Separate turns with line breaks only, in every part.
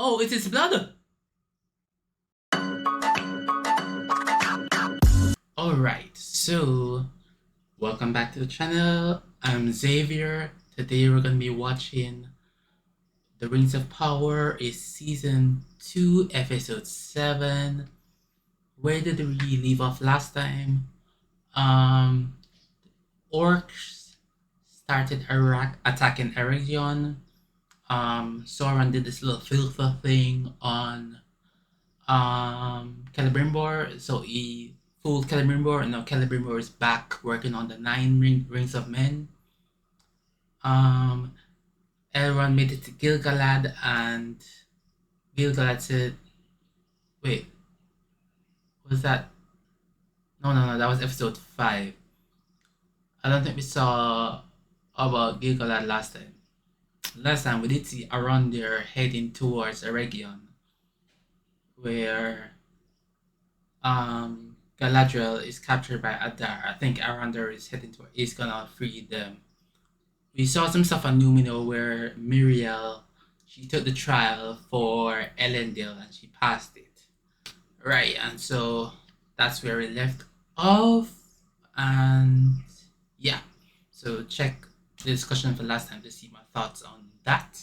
Oh, it is blood! Alright, so welcome back to the channel. I'm Xavier. Today we're gonna be watching The Rings of Power is Season 2, Episode 7. Where did we leave off last time? Orcs started attacking Eregion. Sauron did this little filter thing on Celebrimbor, so he fooled Celebrimbor, and now Celebrimbor is back working on the rings of men. Elrond made it to Gil-galad, and Gil-galad said, wait, was that? No, that was episode 5. I don't think we saw about Gil-galad last time. Last time we did see Arondir heading towards Eregion, where Galadriel is captured by Adar. I think Arondir is gonna free them. We saw some stuff on Númenor where Miriel, she took the trial for Elendil and she passed it. Right, and so that's where we left off. And yeah, so check the discussion for last time to see my thoughts on that.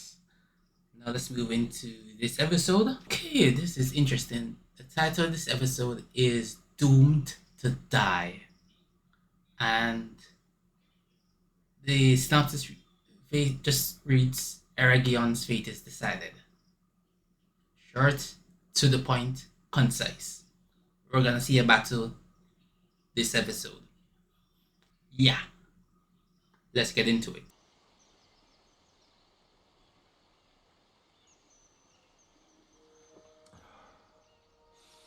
Now let's move into this episode. Okay, this is interesting. The title of this episode is Doomed to Die. And the synopsis just reads, Eregion's fate is decided. Short, to the point, concise. We're gonna see a battle this episode. Yeah. Let's get into it.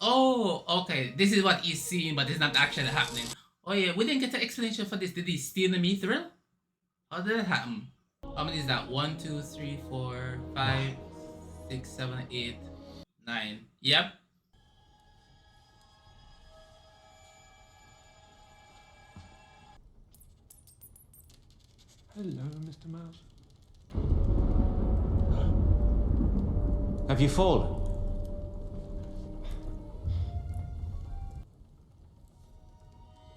Oh, okay. This is what he's seeing, but it's not actually happening. Oh yeah, we didn't get an explanation for this. Did he steal the mithril? How did that happen? How many is that? 1, 2, 3, 4, 5, 6, 7, 8, 9. Yep.
Hello, Mr. Mouse. Have you fallen?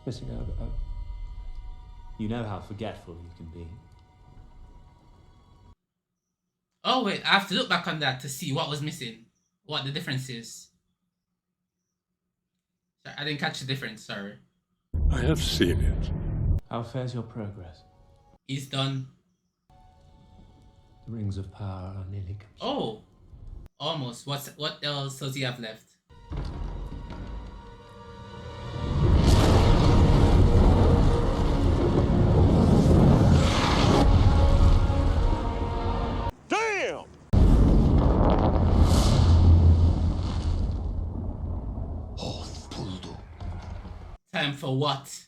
Missing a... You know how forgetful you can be.
Oh wait, I have to look back on that to see what was missing. What the difference is. Sorry, I didn't catch the difference, sorry.
I have seen it.
How fares your progress?
He's done.
The rings of power are nearly complete.
Oh! Almost. What else does he have left?
Damn!
Time for what?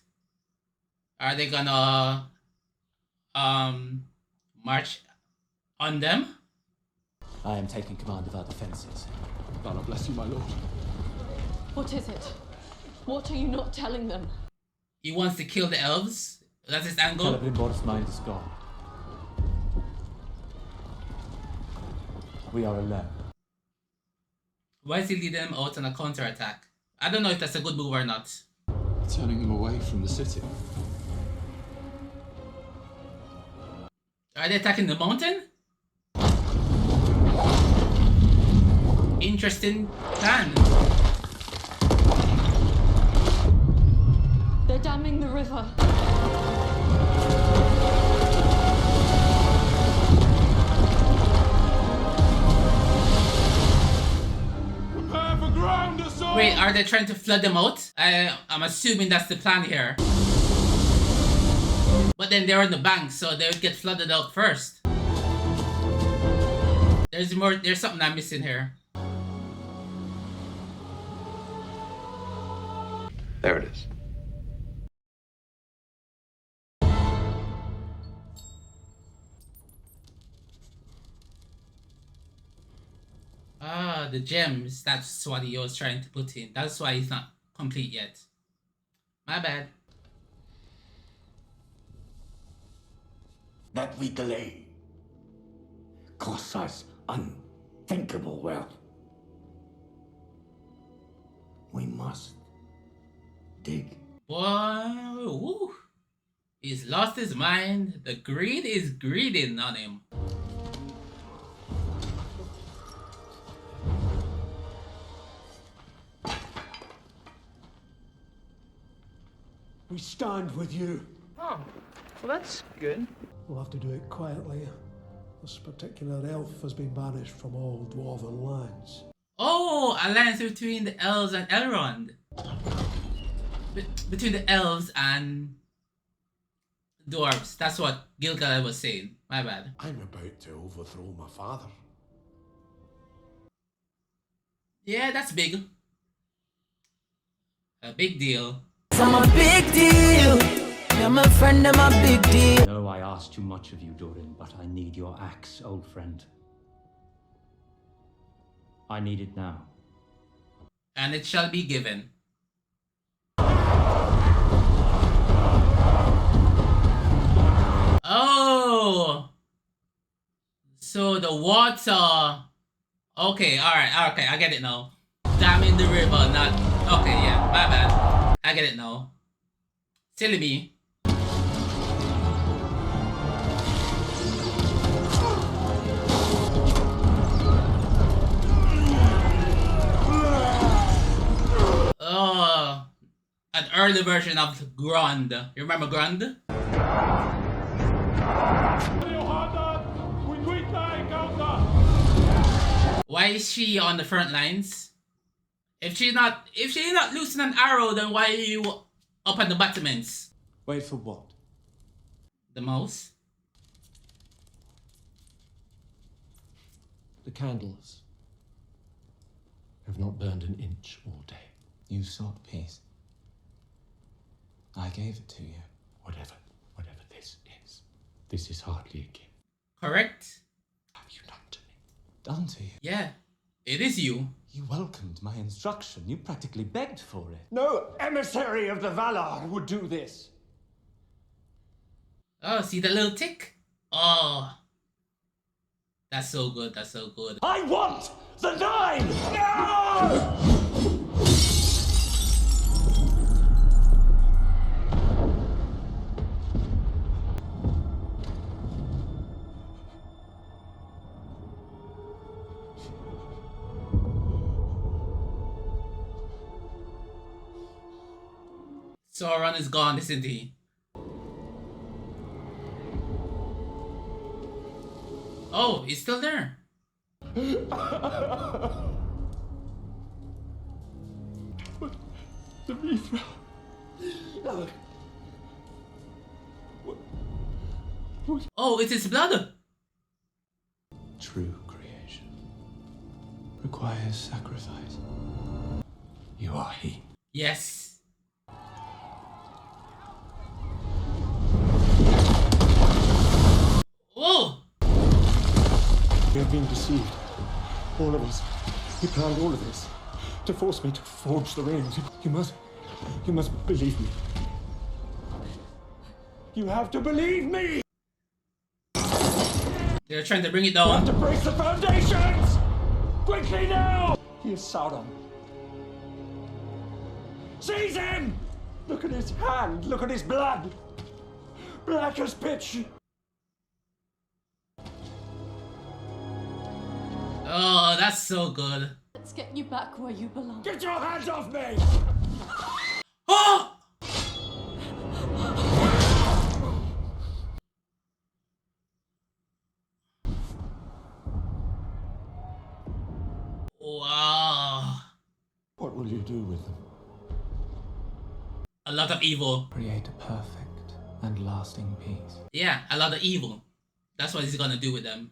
Are they gonna march on them?
I am taking command of our defences. God bless you, my lord.
What is it? What are you not telling them?
He wants to kill the elves? That's his angle?
Celebrimbor's mind is gone. We are alone.
Why is he leading them out on a counterattack? I don't know if that's a good move or not.
Turning them away from the city.
Are they attacking the mountain? Interesting plan.
They're damming the river.
Prepare for ground assault!
Wait, are they trying to flood them out? I'm assuming that's the plan here. But then they're on the bank, so they would get flooded out first. There's something I'm missing here.
There it is.
Ah, the gems. That's what he was trying to put in. That's why it's not complete yet. My bad.
That we delay costs us unthinkable wealth. We must dig.
Whoa, woo. He's lost his mind. The greed is greeding on him.
We stand with you.
Oh, well, that's good.
We'll have to do it quietly. This particular elf has been banished from all dwarven lands.
Oh, alliance between the elves and Elrond. Between the elves and dwarves. That's what Gil-galad was saying. My bad.
I'm about to overthrow my father.
Yeah, that's big. A big deal.
I'm a big deal. You're my friend, I'm a big deal.
No, I asked too much of you, Durin, but I need your axe, old friend. I need it now.
And it shall be given. Oh! So the water... Okay, alright, okay, I get it now. Damming the river, not... Okay, yeah, my bad. I get it now. Silly me. Oh, an early version of Grund. You remember Grund? Why is she on the front lines? If she's not loosing an arrow, then why are you up at the battlements?
Wait for what?
The mouse?
The candles have not burned an inch all day.
You sought peace. I gave it to you.
Whatever this is hardly a gift.
Correct?
Have you done to me?
Done to you.
Yeah, it is you.
You welcomed my instruction. You practically begged for it.
No emissary of the Valar would do this.
Oh, see that little tick? Oh. That's so good, that's so good.
I want the Nine! No!
Sauron is gone, isn't he? Oh, he's still there.
The Mithra.
Oh, it's his blood.
True creation requires sacrifice.
You are he.
Yes. Oh!
We have been deceived. All of us. He planned all of this to force me to forge the rings. You must believe me.
You have to believe me!
They're trying to bring it
You have
down.
to break the foundations! Quickly now! He is Sauron. Seize him! Look at his hand, look at his blood! Black as pitch!
Oh, that's so good.
Let's get you back where you belong.
Get your hands off me!
Oh! Wow.
What will you do with them?
A lot of evil.
Create a perfect and lasting peace.
Yeah, a lot of evil. That's what he's gonna do with them.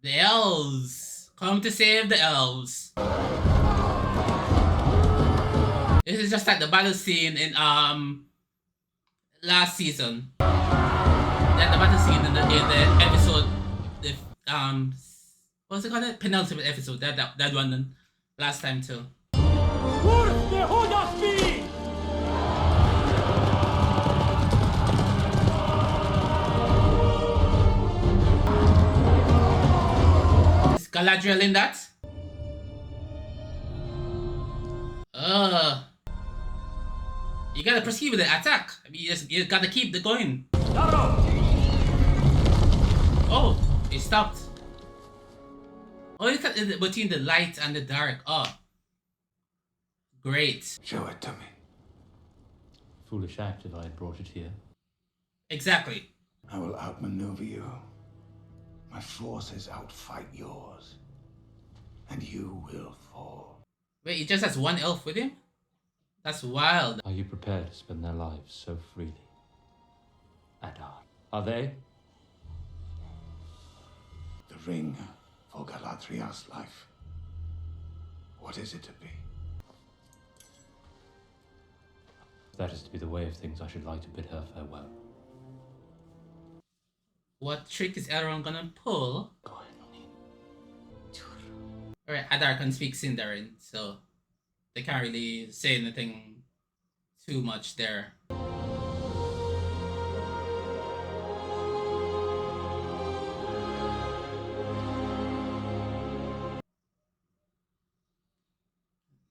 The elves! Come to save the elves. This is just like the battle scene in last season. Then the battle scene in the episode, the what's it called? Penultimate episode. That one last time too. Galadriel in that? You gotta proceed with the attack. I mean, you gotta keep the going. Oh, it stopped. Oh, look at it between the light and the dark. Oh, great.
Show it to me.
Foolish act if I had brought it here.
Exactly.
I will outmaneuver you. My forces outfight yours. And you will fall.
Wait, he just has one elf with him? That's wild.
Are you prepared to spend their lives so freely? Adar. Are they?
The ring for Galadriel's life. What is it to be?
If that is to be the way of things, I should like to bid her farewell.
What trick is Elrond gonna pull? Alright, Adar can speak Sindarin, so they can't really say anything too much there.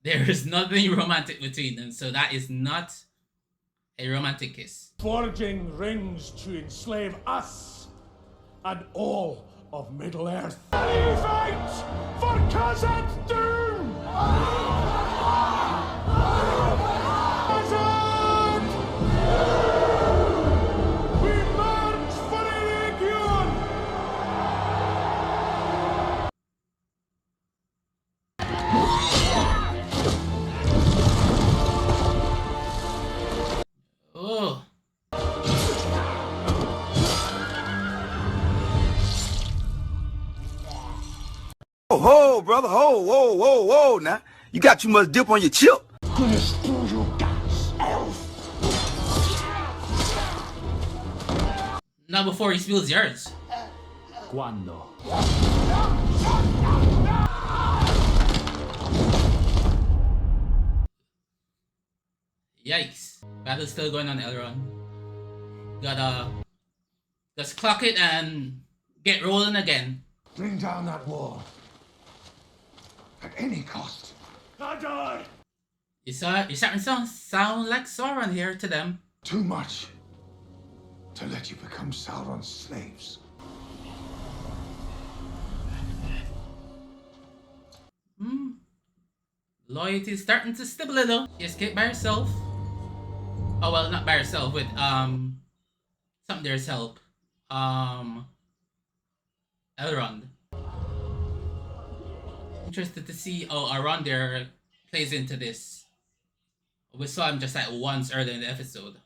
There is nothing romantic between them, so that is not a romantic kiss.
Forging rings to enslave us and all of Middle-earth.
Fight for Khazad's doom! Khazad! We march for Eregion!
Oh.
Oh, ho, brother, ho, whoa, whoa, whoa, now. You got too much dip on your chip.
Gonna steal your guts, elf!
Not before he spills yours.
Quando?
Yikes. Battle's still going on, Elrond. Gotta just clock it and get rolling again.
Bring down that wall. At any cost.
Adar!
You're starting to sound like Sauron here to them.
Too much to let you become Sauron's slaves.
Loyalty is starting to slip a little. She escaped by herself. Oh well, not by herself, with something there's help. Elrond. Interested to see how Arondir plays into this. We saw him just like once earlier in the episode.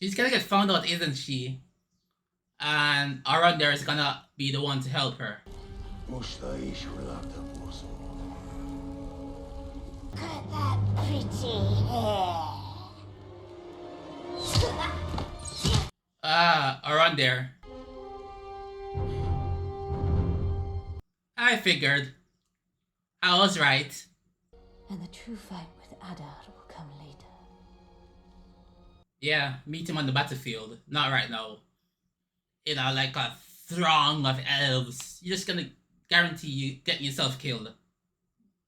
She's gonna get found out, isn't she? And Arondir is gonna be the one to help her.
Look
at that pretty hair.
Arondir. I figured. I was right.
And the true fight with Adar will come later.
Yeah, meet him on the battlefield. Not right now. You know, like a throng of elves. You're just gonna guarantee you getting yourself killed.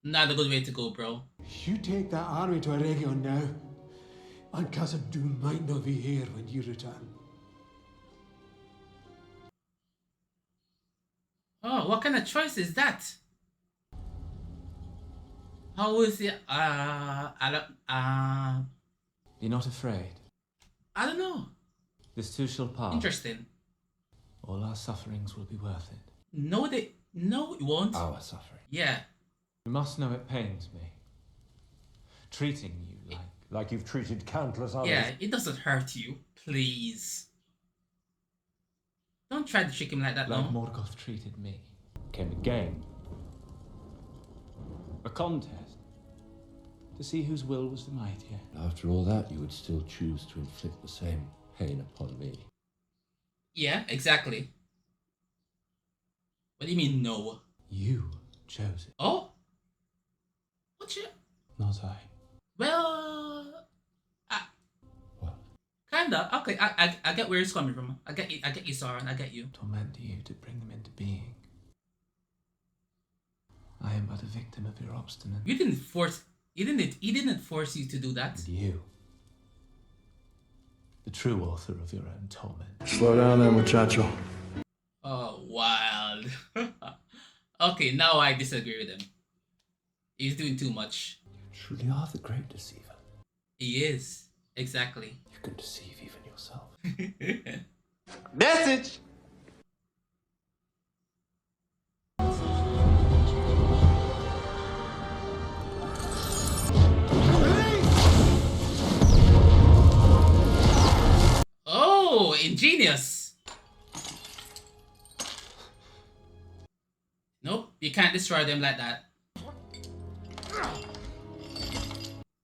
Not a good way to go, bro.
You take that army to Eregion now, and Khazad-dûm might not be here when you return.
Oh, what kind of choice is that? How is it?
Be not afraid.
I don't know.
This too shall pass.
Interesting.
All our sufferings will be worth it.
No, it won't.
Our suffering.
Yeah.
You must know it pains me. Treating you
like you've treated countless others.
Yeah, it doesn't hurt you. Please. Don't try to trick him like that,
like
no.
Morgoth treated me. Came a game. A contest. To see whose will was the mightier.
After all that, you would still choose to inflict the same pain upon me.
Yeah, exactly. What do you mean, no?
You chose it.
Oh? What you...
Not I.
Well...
What?
Kind kinda. Okay, I get where it's coming from. I get you, Sauron. I get you.
Torment you to bring them into being. I am but a victim of your obstinance.
You didn't force. He didn't force you to do that.
And you, the true author of your own torment.
Slow down there, muchacho.
Oh, wild. Okay, now I disagree with him. He's doing too much.
You truly are the great deceiver.
He is. Exactly.
You can deceive even yourself.
Message!
Oh, ingenious. Nope, you can't destroy them like that.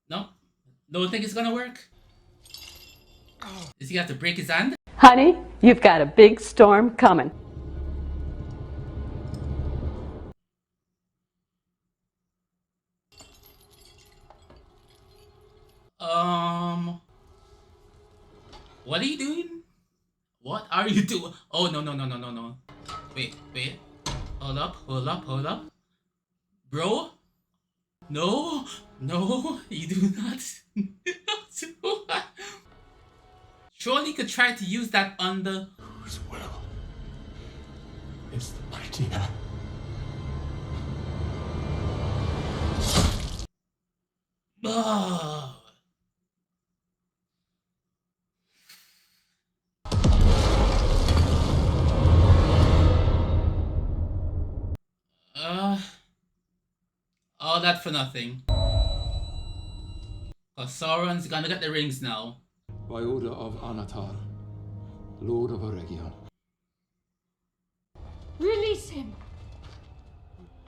Nope. Don't think it's gonna work. Does he have to break his hand?
Honey, you've got a big storm coming.
What are you doing? What are you doing? Oh, no. Wait. Hold up. Bro? No, you do not. Surely you could try to use that on the...
Whose will is the mightier?
Oh. All that for nothing. Cause Sauron's gonna get the rings now.
By order of Anatar, Lord of Eregion.
Release him.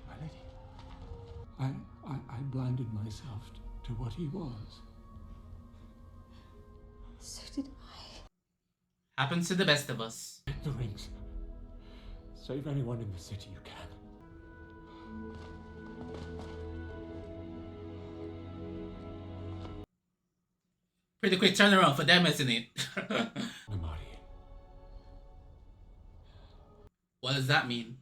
My lady, I blinded myself to what he was.
So did I.
Happens to the best of us.
Get the rings. Save anyone in the city you can.
Pretty quick turnaround for them, isn't it?
Namari.
What does that mean?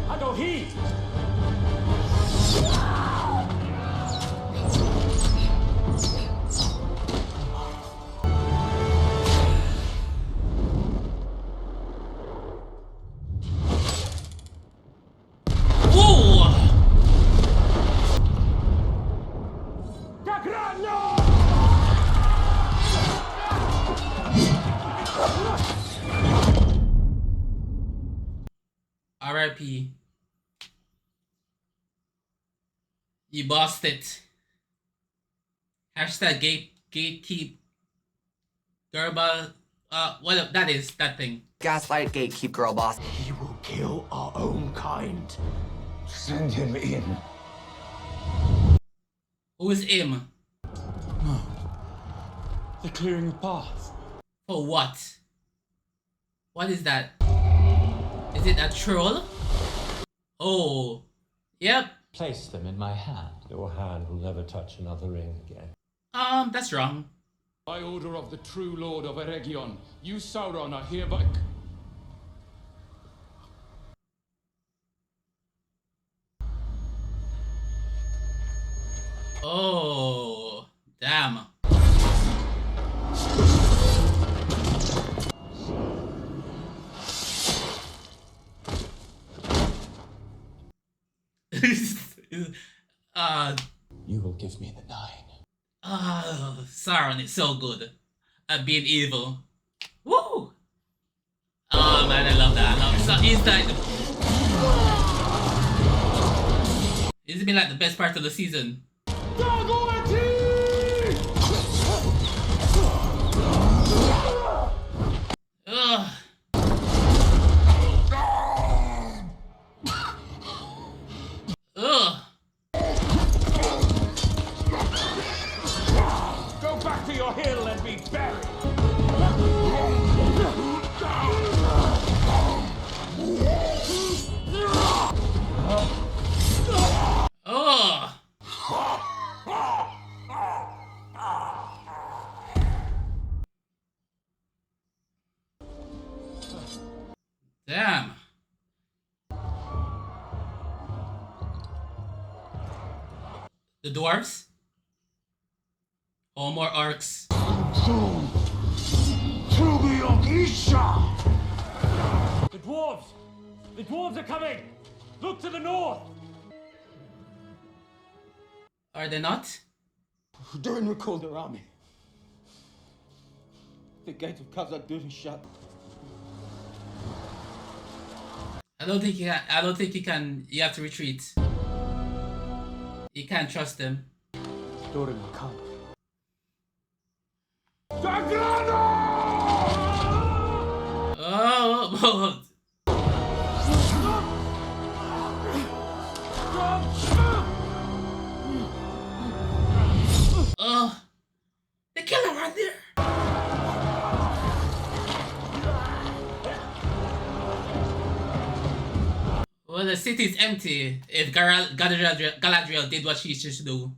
I don't heed!
RIP. You bossed it. Hashtag gatekeep. Girlboss. What up? That is that thing.
Gaslight gatekeep girl boss.
He will kill our own kind. Send him in.
Who is him?
No. They're clearing the path.
For what? What is that? Is it a troll? Oh. Yep.
Place them in my hand.
Your hand will never touch another ring again.
That's wrong.
By order of the true Lord of Eregion, you Sauron are hereby...
Oh. Damn.
You will give me the 9.
Sauron is so good at being evil. Woo! Oh man, I love that. He's like it's been like the best part of the season. Ugh. Ugh. Oh! Damn. The dwarves? Oh, more orcs.
The dwarves! The dwarves are coming! Look to the north!
Are they not?
Durin recalled their army. The gate of Khazad-dûr is shut.
I don't think you can. You have to retreat. You can't trust them.
Durin will come.
Oh! Oh! They kill him right there! Well, the city's empty if Galadriel did what she should do.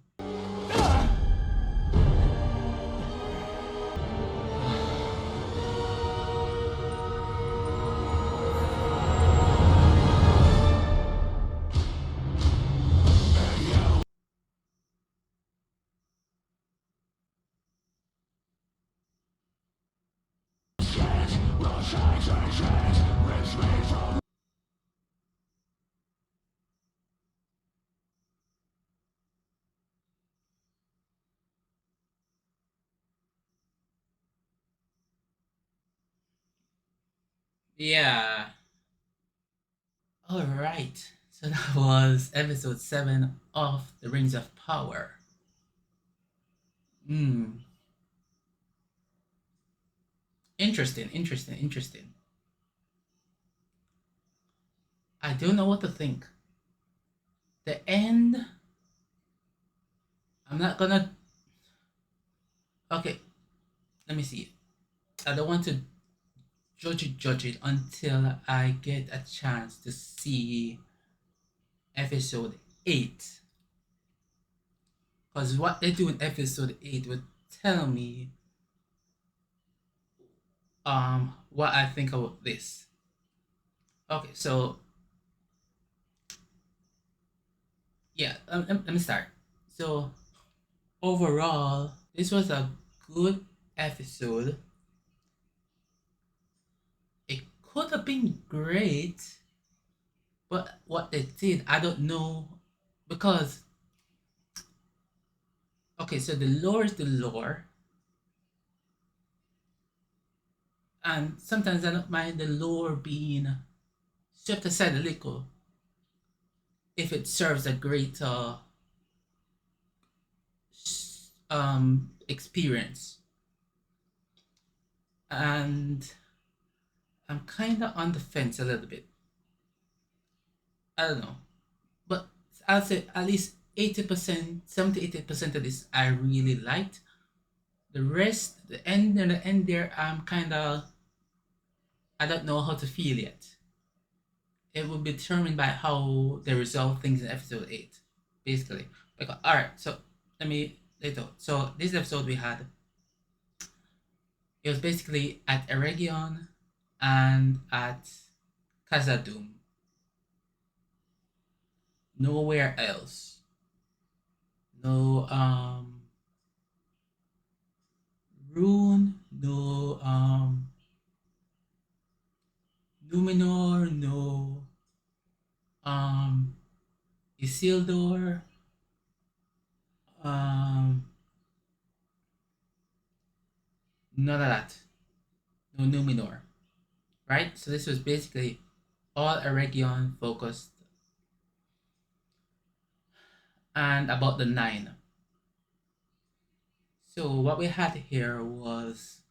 Yeah. Alright. So that was episode 7 of The Rings of Power. Interesting. I don't know what to think. The end... I'm not gonna... Okay. Let me see. I don't want to judge it until I get a chance to see episode 8. Because what they do in episode 8 would tell me what I think about this. Okay, so yeah, let me start. So overall, this was a good episode. It could have been great, but what they did, I don't know, because okay, so the lore is the lore, and sometimes I don't mind the lore being swept aside a little if it serves a greater experience. And I'm kind of on the fence a little bit. I don't know, but I'll say at least 80%, 70-80% of this I really liked. The rest, the end there, I'm kind of, I don't know how to feel yet. It will be determined by how they resolve things in episode 8, basically. Like, all right, so let me later. So this episode we had, it was basically at Eregion and at Khazad-dûm. Nowhere else. No Rune, no Numenor, no Isildur, none of that. No Numenor. Right? So this was basically all Eregion focused and about the 9. So what we had here was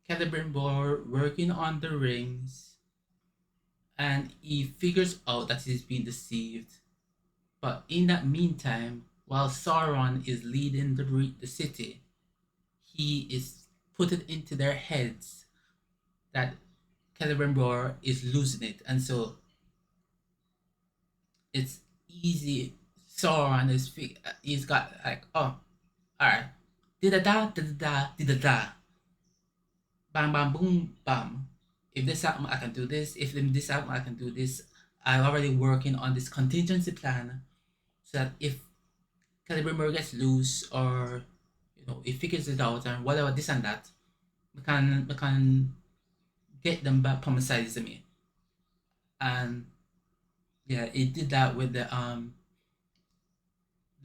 Celebrimbor working on the rings, and he figures out that he's been deceived, But in that meantime, while Sauron is leading the city, he is put it into their heads that Celebrimbor is losing it, and so it's easy. Sauron he's got like, oh, all right, da da da da da da, bam bam boom bam. If this happens, I can do this. If this happens, I can do this. I'm already working on this contingency plan so that if Celebrimbor gets loose, or he figures it out and whatever this and that, we can get them back from side to me. And yeah, it did that with the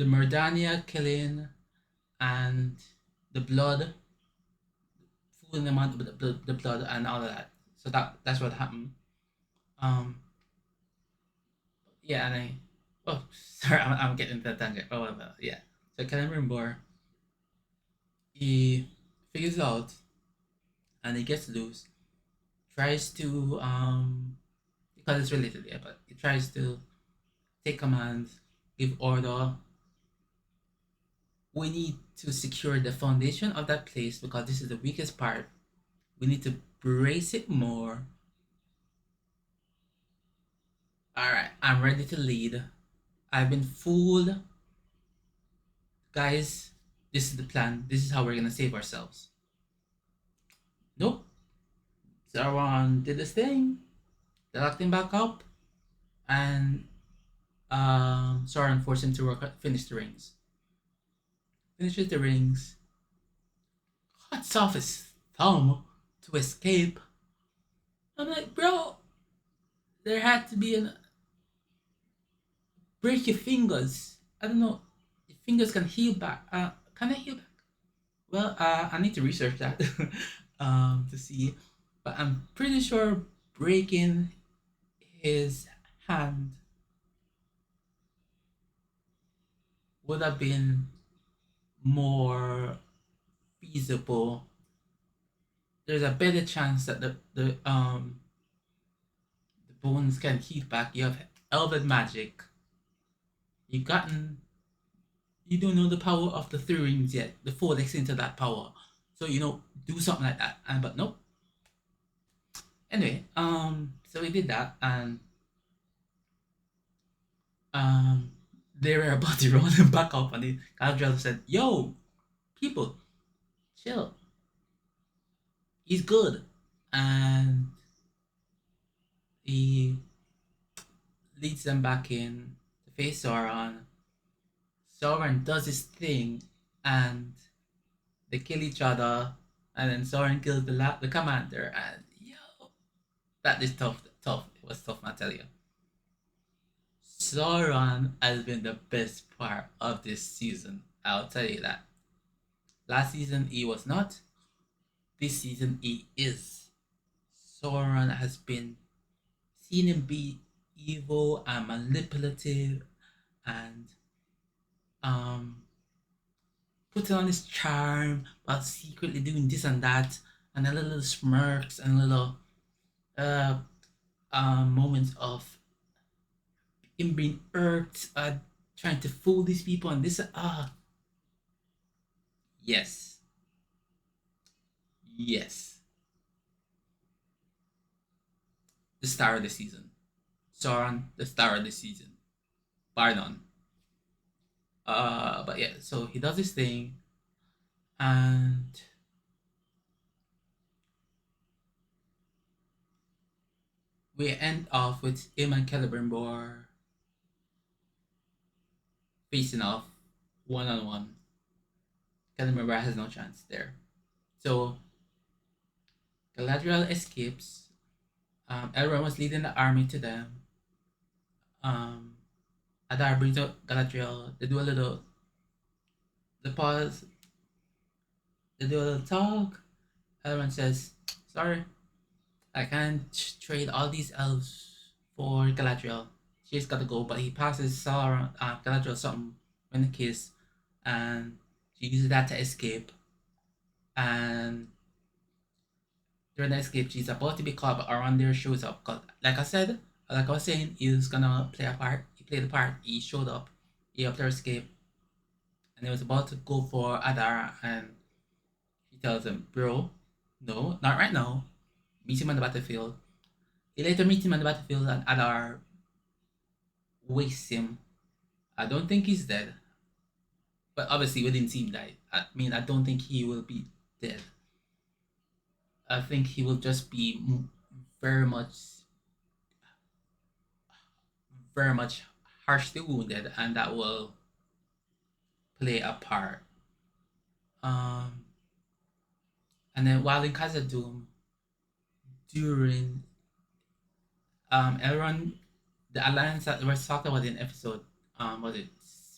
Merdania killing and the blood, fooling them out with the blood and all of that. So that's what happened. Yeah, and sorry, I'm getting into that tangent. Oh, well, yeah. So Celebrimbor, he figures it out, and he gets loose. Tries to because it's related, yeah, but he tries to take command, give order. We need to secure the foundation of that place because this is the weakest part. We need to brace it more. Alright, I'm ready to lead. I've been fooled. Guys, this is the plan. This is how we're gonna save ourselves. Nope. Sauron did this thing. They locked him back up. And Sauron forced him to finish the rings. Finishes the rings. Cuts off his thumb to escape. I'm like, bro, there had to be an break your fingers. I don't know. Your fingers can heal back. Can I heal back? Well, I need to research that to see. But I'm pretty sure breaking his hand would have been more feasible. There's a better chance that the bones can heal back. You have elven magic. You don't know the power of the three rings yet. The four X into that power. So do something like that. But nope. Anyway, so we did that, and they were about to roll him back up, and the Galadriel said, "Yo, people, chill. He's good," and he leads them back in to face Sauron. Sauron does his thing, and they kill each other, and then Sauron kills the commander, and that is tough. It was tough, I tell you. Sauron has been the best part of this season. I'll tell you that. Last season he was not. This season he is. Sauron has been seen him be evil and manipulative and putting on his charm while secretly doing this and that, and a little smirks and little moments of him being irked, trying to fool these people, and this yes, the star of the season. Sauron, the star of the season, bar none. But yeah, so he does this thing, and we end off with him and Celebrimbor facing off one-on-one. Celebrimbor has no chance there. So Galadriel escapes. Elrond was leading the army to them. Adar brings out Galadriel. They do a little. They pause. They do a little talk. Elrond says, "Sorry, I can't trade all these elves for Galadriel. She's got to go." But he passes Galadriel something in a kiss, and she uses that to escape. And during the escape, she's about to be caught, but Arondir shows up. Cause like I was saying, he was gonna play a part. He played a part. He showed up. He helped her escape, and he was about to go for Adara, and he tells him, "Bro, no, not right now. Meet him on the battlefield." He later meets him on the battlefield, and Adar wastes him. I don't think he's dead, but obviously we didn't see him die. I mean, I don't think he will be dead. I think he will just be very much, very much harshly wounded, and that will play a part. Um, and then while in Khazad-dûm, during Elrond, the alliance that was talked about in episode was it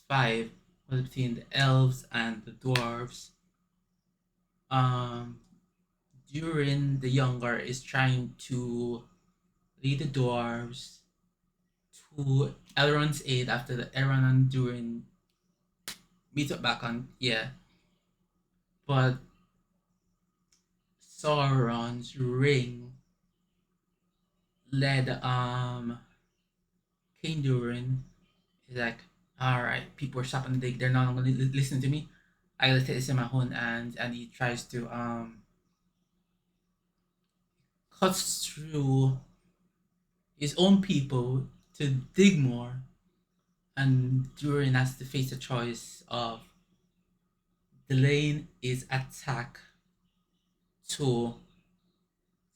5, was between the elves and the dwarves. Durin the Younger is trying to lead the dwarves to Elrond's aid after the Elrond and Durin meet up back on, yeah. But Sauron's ring led King Durin is like, alright, people are stopping they're not gonna listen to me. I gotta take this in my own hands, and he tries to cuts through his own people to dig more, and Durin has to face the choice of delaying his attack to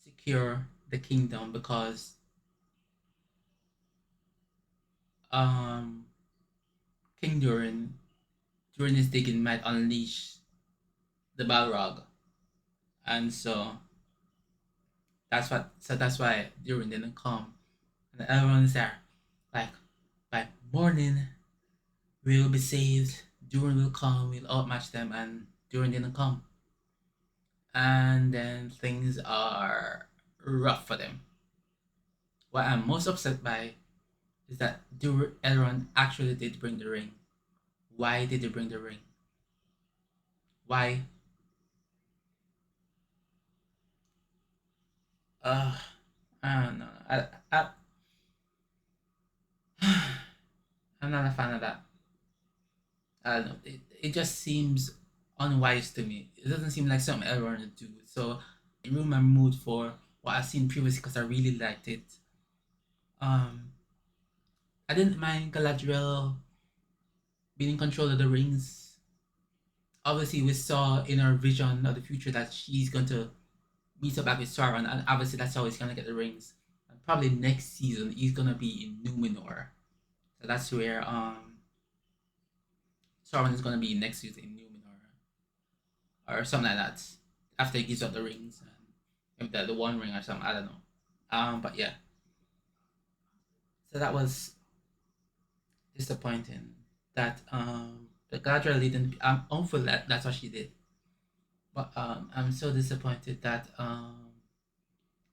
secure the kingdom, because King Durin, during his digging, might unleash the Balrog, and that's why Durin didn't come, and everyone's there, like, by morning we will be saved. Durin will come, we'll outmatch them, and Durin didn't come, and then things are rough for them. What I'm most upset by is that Elrond actually did bring the ring. Why did he bring the ring? Why? I don't know. I'm not a fan of that. I don't know. It just seems unwise to me. It doesn't seem like something Elrond would do. So it ruined my mood for what I've seen previously, because I really liked it. I didn't mind Galadriel being in control of the rings. Obviously, we saw in our vision of the future that she's going to meet up back with Sauron, and obviously that's how he's going to get the rings. And probably next season he's going to be in Numenor. So that's where Sauron is going to be next season in Numenor, or something like that. After he gives up the rings, and maybe the One Ring or something. I don't know. But yeah. So that was disappointing. That the Galadriel didn't. I'm hopeful that that's what she did. But I'm so disappointed that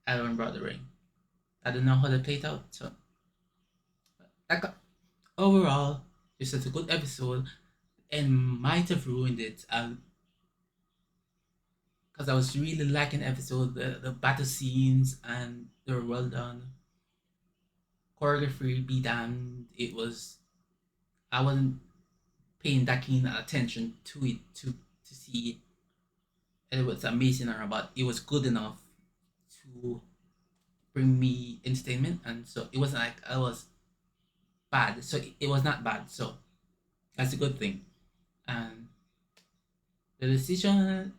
Elrond brought the ring. I don't know how they played out. So, like, overall, it's such a good episode, and might have ruined it. Because I was really liking the episode, the battle scenes, and they were well done. Choreography be damned. It was. I wasn't paying that keen attention to it to see it was amazing or about. It was good enough to bring me entertainment, and so it wasn't like I was bad. So it was not bad. So that's a good thing. And the decision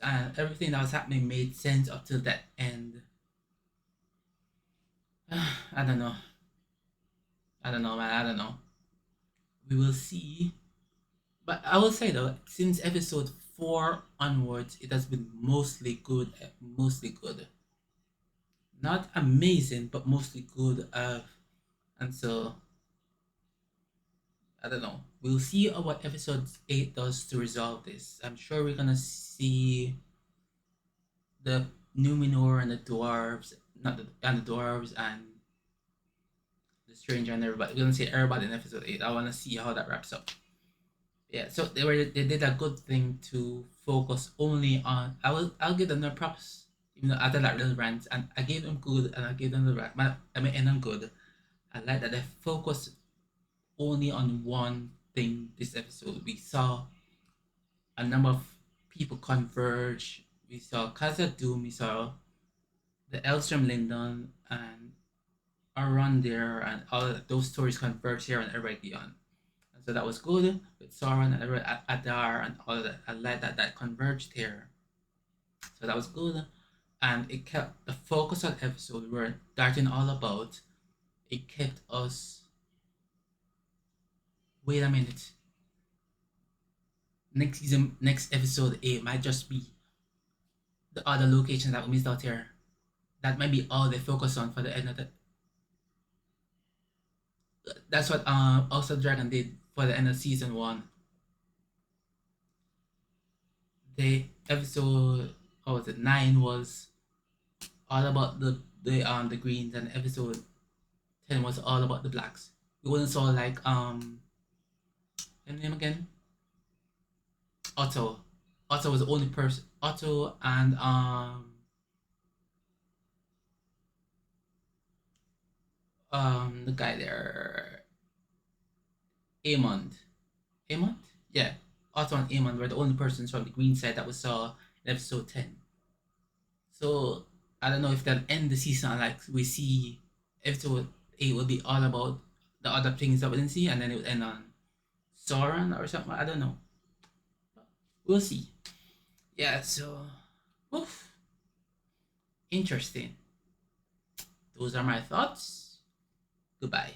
and everything that was happening made sense up to that end. I don't know. I don't know, man. I don't know. We will see. But I will say though, since episode 4 onwards, it has been mostly good. Mostly good. Not amazing, but mostly good. And so I don't know. We'll see what episode 8 does to resolve this. I'm sure we're gonna see the Numenor and the dwarves, not the and the dwarves and the stranger and everybody. We're gonna see everybody in episode 8. I wanna see how that wraps up. Yeah, so they did a good thing to focus only on. I'll give them their props, even though after that little rant, and I gave them good, and I gave them the rant. I mean, and I'm good. I like that they focused only on one thing this episode. We saw a number of people converge. We saw Casa Doom, we saw the Elstrom Lyndon and Aron there, and all of those stories converge here on Eregion. And so that was good with Sauron and Adar and all of that. I like that converged here. So that was good. And it kept the focus on episode we're darting all about. It kept us. Wait a minute. Next season, next episode 8 might just be the other location that we missed out here. That might be all they focus on for the end of the. That's what also Dragon did for the end of season 1. The episode, what was it, 9 was all about the greens, and episode 10 was all about the blacks. We only saw like his name again? Otto. Otto was the only person. Otto and the guy there, Amond. Amond? Yeah. Otto and Amond were the only persons from the green side that we saw in episode 10. So I don't know if they'll end the season like we see episode 8 will be all about the other things that we didn't see, and then it would end on Sauron or something. I don't know. We'll see. Yeah, so oof. Interesting. Those are my thoughts. Goodbye.